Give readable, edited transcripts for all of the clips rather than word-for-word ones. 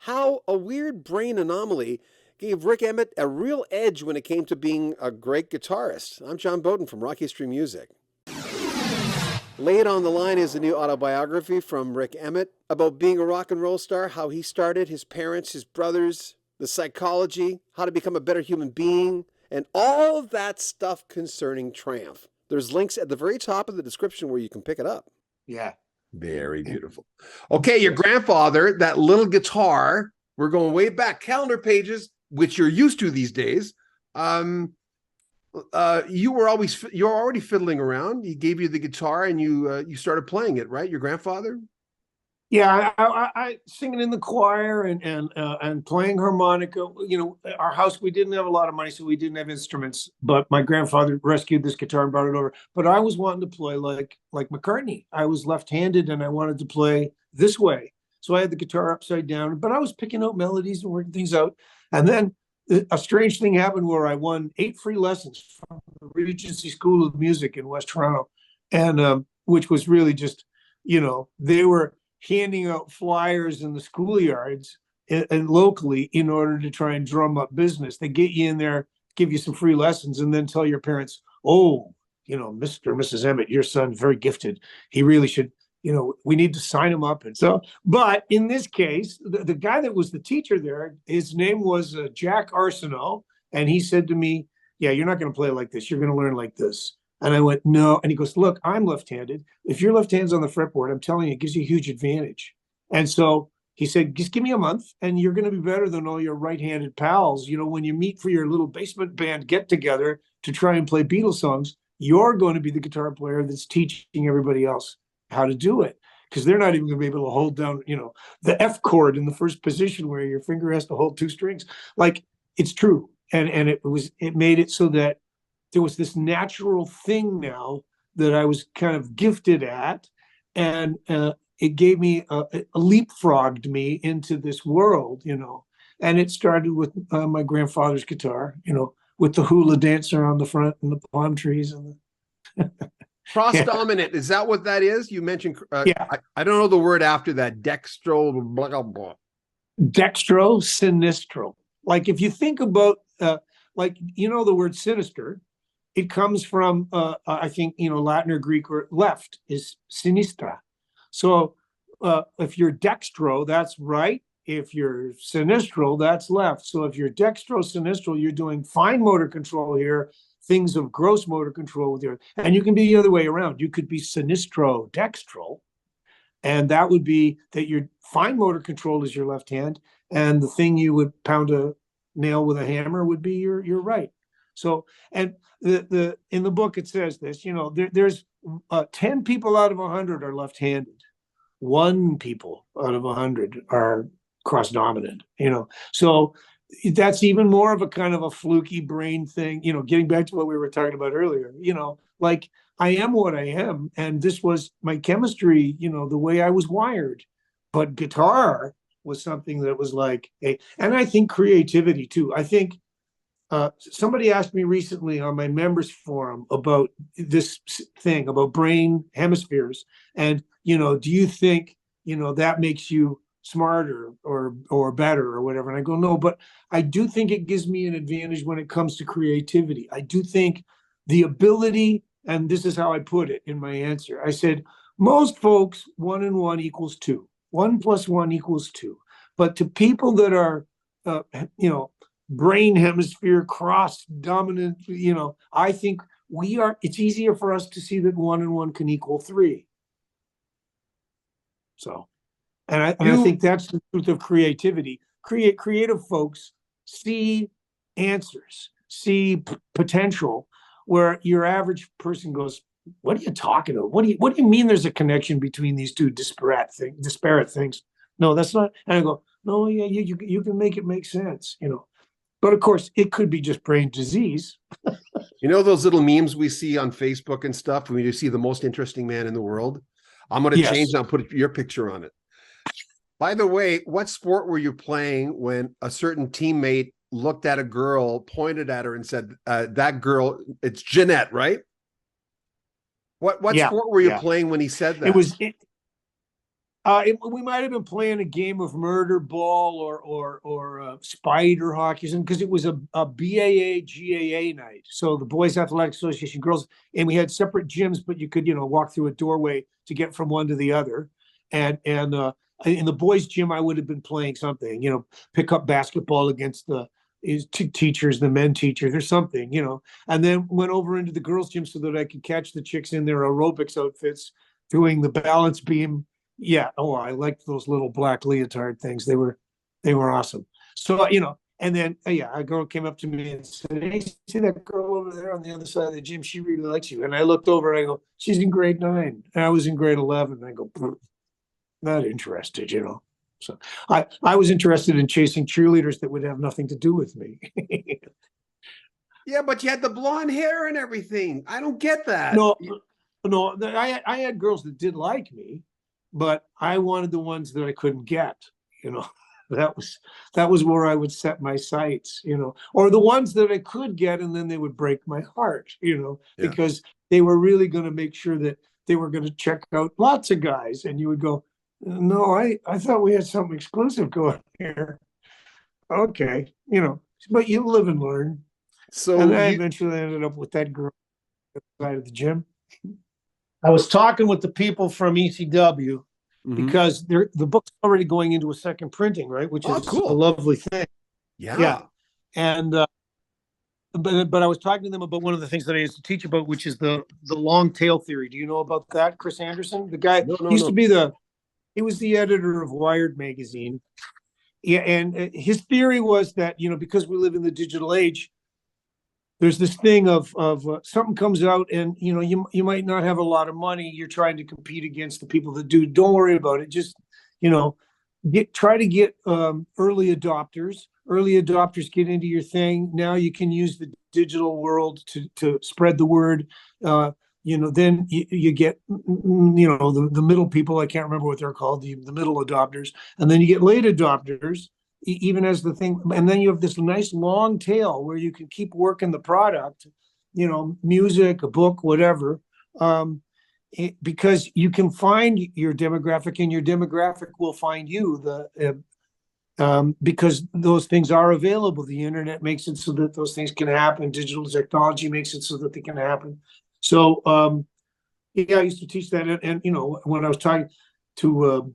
how a weird brain anomaly gave Rik Emmett a real edge when it came to being a great guitarist. I'm John Bowden from Rock History Music. Laid on the Line is a new autobiography from Rik Emmett about being a rock and roll star, how he started, his parents, his brothers, the psychology, how to become a better human being, and all of that stuff concerning Triumph. There's links at the very top of the description where you can pick it up. Yeah. Very beautiful. Okay, your grandfather, that little guitar, we're going way back, calendar pages, which you're used to these days. You're already fiddling around. He gave you the guitar and you started playing it, right? Your grandfather? Yeah, I singing in the choir and playing harmonica. You know, our house, we didn't have a lot of money, so we didn't have instruments. But my grandfather rescued this guitar and brought it over. But I was wanting to play like McCartney. I was left-handed and I wanted to play this way. So I had the guitar upside down, but I was picking out melodies and working things out. And then a strange thing happened where I won 8 free lessons from the Regency School of Music in West Toronto, and which was really just, they were handing out flyers in the schoolyards and locally in order to try and drum up business. They get you in there, give you some free lessons, and then tell your parents, oh, Mr. or Mrs. Emmett, your son's very gifted. He really should, we need to sign him up. And so, but in this case, the guy that was the teacher there, his name was Jack Arsenault. And he said to me, yeah, you're not going to play like this. You're going to learn like this. And I went, no. And he goes, look, I'm left-handed. If your left hand's on the fretboard, I'm telling you, it gives you a huge advantage. And so he said, just give me a month and you're going to be better than all your right-handed pals. When you meet for your little basement band get-together to try and play Beatles songs, you're going to be the guitar player that's teaching everybody else how to do it. Because they're not even going to be able to hold down, the F chord in the first position where your finger has to hold 2 strings. Like, it's true. And it made it so that there was this natural thing now that I was kind of gifted at, and it gave me a leapfrogged me into this world, and it started with my grandfather's guitar, with the hula dancer on the front and the palm trees and the cross dominant. Is that what that is? You mentioned, yeah. I don't know the word after that. Dextro, blah, blah, blah. Dextro, sinistro. Like if you think about, the word sinister, it comes from, I think, Latin or Greek, or left is sinistra. So if you're dextro, that's right. If you're sinistral, that's left. So if you're dextro sinistral, you're doing fine motor control here, things of gross motor control with your, and you can be the other way around. You could be sinistro dextral, and that would be that your fine motor control is your left hand, and the thing you would pound a nail with a hammer would be your right. So, and in the book it says this, there's 10 people out of 100 are left-handed. 1 people out of 100 are cross-dominant. So that's even more of a kind of a fluky brain thing. Getting back to what we were talking about earlier. Like I am what I am, and this was my chemistry. The way I was wired. But guitar was something that was like and I think creativity too. I think. Somebody asked me recently on my members forum about this thing about brain hemispheres, and do you think that makes you smarter or better or whatever? And I go, no, but I do think it gives me an advantage when it comes to creativity. I do think the ability, and this is how I put it in my answer. I said most folks 1 and 1 equals 2. 1 + 1 = 2. But to people that are brain hemisphere cross dominant, I think it's easier for us to see that 1 and 1 can equal 3. So, and I think that's the truth of creativity. Creative folks see answers, see potential, where your average person goes, what are you talking about? What do you mean there's a connection between these two disparate things? No, that's not. And I go, no, yeah, you can make it make sense, But of course, it could be just brain disease. Those little memes we see on Facebook and stuff when you see the most interesting man in the world? I'm going to change that and put your picture on it. By the way, what sport were you playing when a certain teammate looked at a girl, pointed at her and said, that girl, it's Jeanette, right? What sport were you playing when he said that? We might have been playing a game of murder ball or spider hockey, because it was a BAA GAA night. So the Boys Athletic Association, girls, and we had separate gyms, but you could walk through a doorway to get from one to the other. And in the boys' gym, I would have been playing something, pick up basketball against the teachers, the men teachers, or something, and then went over into the girls' gym so that I could catch the chicks in their aerobics outfits doing the balance beam. Yeah. Oh, I liked those little black leotard things. They were awesome. So, and then, yeah, a girl came up to me and said, "Hey, see that girl over there on the other side of the gym? She really likes you." And I looked over and I go, "She's in grade 9." And I was in grade 11. I go, "Not interested, So I was interested in chasing cheerleaders that would have nothing to do with me. Yeah, but you had the blonde hair and everything. I don't get that. No, I had girls that did like me, but I wanted the ones that I couldn't get. You know, that was where I would set my sights. Or the ones that I could get, and then they would break my heart. Yeah. Because they were really going to make sure that they were going to check out lots of guys, and you would go, "No, I thought we had something exclusive going here." Okay, but you live and learn. So And I eventually ended up with that girl at the side of the gym. I was talking with the people from ECW because the book's already going into a second printing, right? Which is cool. a lovely thing. Yeah. And but I was talking to them about one of the things that I used to teach about, which is the long tail theory. Do you know about that, Chris Anderson? The guy used to be he was the editor of Wired magazine. Yeah, and his theory was that because we live in the digital age, there's this thing of something comes out and you might not have a lot of money. You're trying to compete against the people that do. Don't worry about it. Just try to get early adopters. Early adopters get into your thing. Now you can use the digital world to spread the word. Then you get the middle people. I can't remember what they're called. The middle adopters, and then you get late adopters. Even as the thing, and then you have this nice long tail where you can keep working the product, music, a book, whatever, because you can find your demographic, and your demographic will find you. Because those things are available. The internet makes it so that those things can happen. Digital technology makes it so that they can happen. So, I used to teach that, and when I was talking to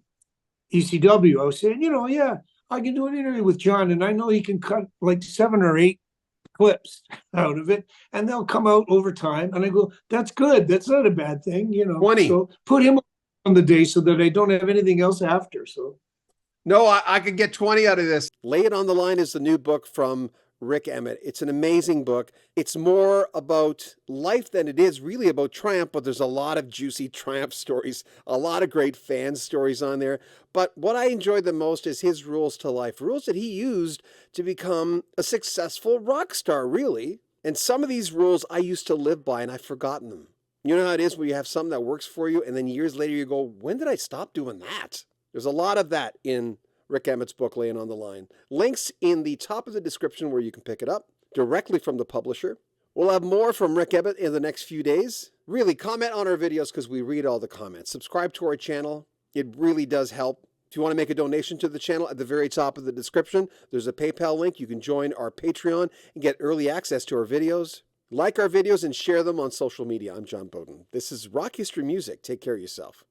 ECW, I was saying, yeah, I can do an interview with John, and I know he can cut like 7 or 8 clips out of it, and they'll come out over time. And I go, "That's good. That's not a bad thing, 20. So put him on the day so that I don't have anything else after." So, no, I could get 20 out of this. Lay It on the Line is the new book from Rik Emmett. It's an amazing book. It's more about life than it is really about Triumph, but there's a lot of juicy Triumph stories, a lot of great fan stories on there. But what I enjoyed the most is his rules to life, rules that he used to become a successful rock star, really. And some of these rules I used to live by, and I've forgotten them. You know how it is when you have something that works for you, and then years later you go, "When did I stop doing that?" There's a lot of that in Rik Emmett's book, Laying on the Line. Links in the top of the description where you can pick it up directly from the publisher. We'll have more from Rik Emmett in the next few days. Really, comment on our videos because we read all the comments. Subscribe to our channel. It really does help. If you want to make a donation to the channel, at the very top of the description, there's a PayPal link. You can join our Patreon and get early access to our videos. Like our videos and share them on social media. I'm John Bowden. This is Rock History Music. Take care of yourself.